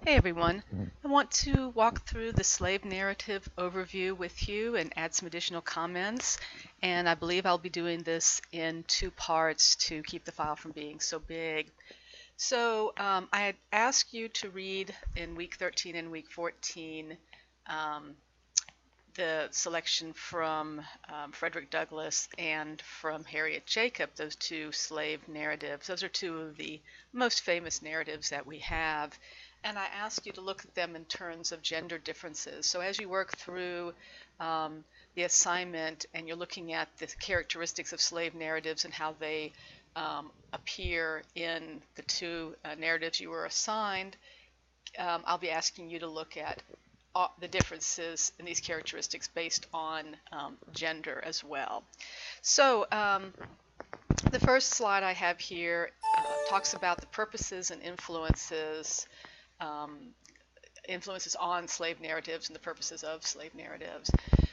Hey everyone, I want to walk through the slave narrative overview with you and add some additional comments. And I believe I'll be doing this in two parts to keep the file from being so big. So I had asked you to read in week 13 and week 14 the selection from Frederick Douglass and from Harriet Jacob, those two slave narratives. Those are two of the most famous narratives that we have. And I ask you to look at them in terms of gender differences. So as you work through the assignment and you're looking at the characteristics of slave narratives and how they appear in the two narratives you were assigned, I'll be asking you to look at the differences in these characteristics based on gender as well. So the first slide I have here talks about the purposes and influences on slave narratives and the purposes of slave narratives.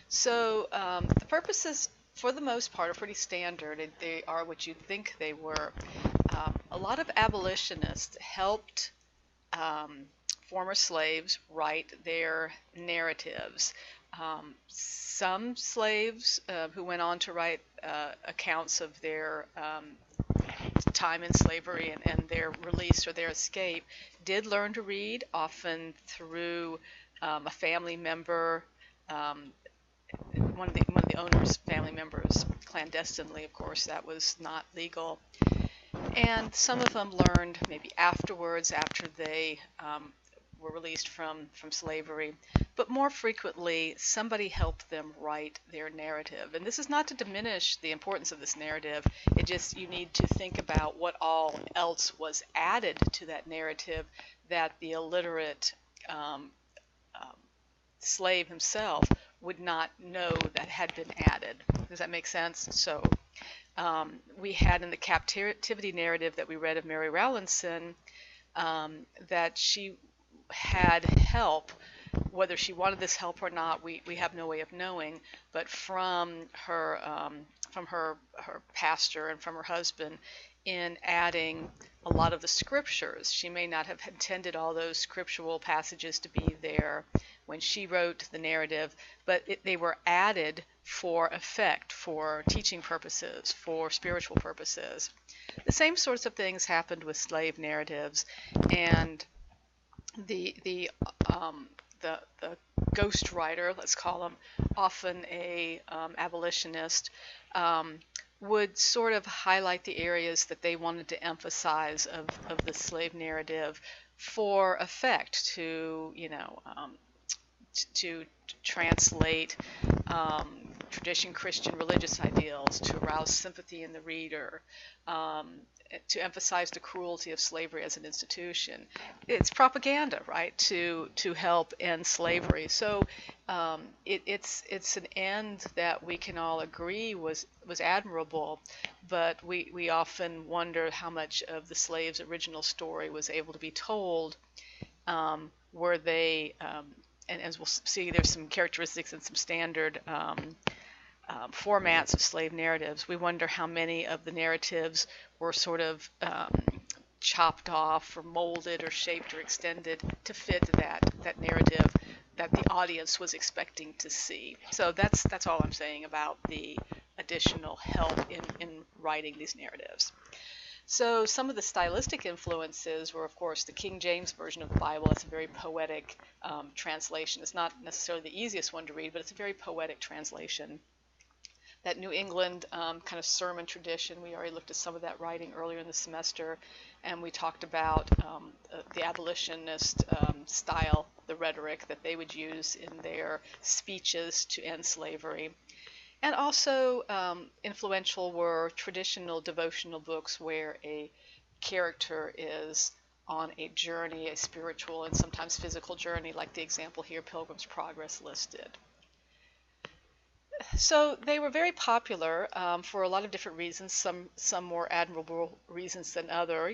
So the purposes, for the most part, are pretty standard. They are what you'd think they were. A lot of abolitionists helped former slaves write their narratives. Some slaves who went on to write accounts of their time in slavery and their release or their escape did learn to read, often through a family member, one of the owner's family members, clandestinely. Of course, that was not legal. And some of them learned maybe afterwards, after they were released from slavery, but more frequently somebody helped them write their narrative. And this is not to diminish the importance of this narrative, it just, you need to think about what all else was added to that narrative that the illiterate slave himself would not know that had been added. Does that make sense? So we had in the captivity narrative that we read of Mary Rowlandson that she had help. Whether she wanted this help or not, we have no way of knowing, but from her pastor and from her husband in adding a lot of the scriptures. She may not have intended all those scriptural passages to be there when she wrote the narrative, but they were added for effect, for teaching purposes, for spiritual purposes. The same sorts of things happened with slave narratives, and the ghost writer, let's call him, often a abolitionist, would sort of highlight the areas that they wanted to emphasize of the slave narrative for effect, to to translate tradition Christian religious ideals, to arouse sympathy in the reader, to emphasize the cruelty of slavery as an institution. It's propaganda, right, to help end slavery. So it's an end that we can all agree was admirable, but we often wonder how much of the slave's original story was able to be told. Were they and as we'll see, there's some characteristics and some standard formats of slave narratives. We wonder how many of the narratives were sort of chopped off or molded or shaped or extended to fit that narrative that the audience was expecting to see. So that's all I'm saying about the additional help in writing these narratives. So some of the stylistic influences were, of course, the King James Version of the Bible. It's a very poetic translation. It's not necessarily the easiest one to read, but it's a very poetic translation. That New England kind of sermon tradition, we already looked at some of that writing earlier in the semester, and we talked about the abolitionist style, the rhetoric that they would use in their speeches to end slavery. And also influential were traditional devotional books where a character is on a journey, a spiritual and sometimes physical journey, like the example here, Pilgrim's Progress listed. So they were very popular for a lot of different reasons, some more admirable reasons than other.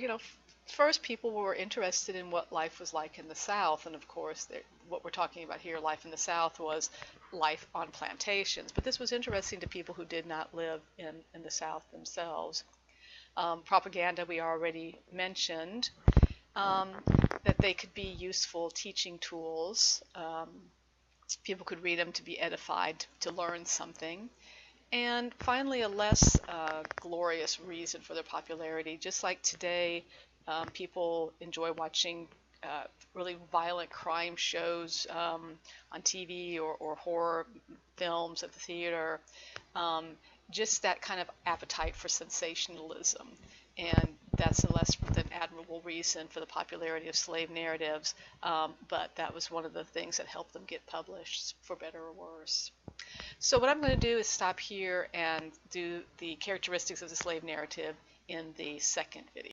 First, people were interested in what life was like in the South, and of course, what we're talking about here, life in the South, was life on plantations. But this was interesting to people who did not live in the South themselves. Propaganda we already mentioned. that they could be useful teaching tools. People could read them to be edified, to learn something. And finally, a less glorious reason for their popularity. Just like today, people enjoy watching really violent crime shows on TV, or horror films at the theater. Um, just that kind of appetite for sensationalism. And that's a less than admirable reason for the popularity of slave narratives, but that was one of the things that helped them get published, for better or worse. So what I'm going to do is stop here and do the characteristics of the slave narrative in the second video.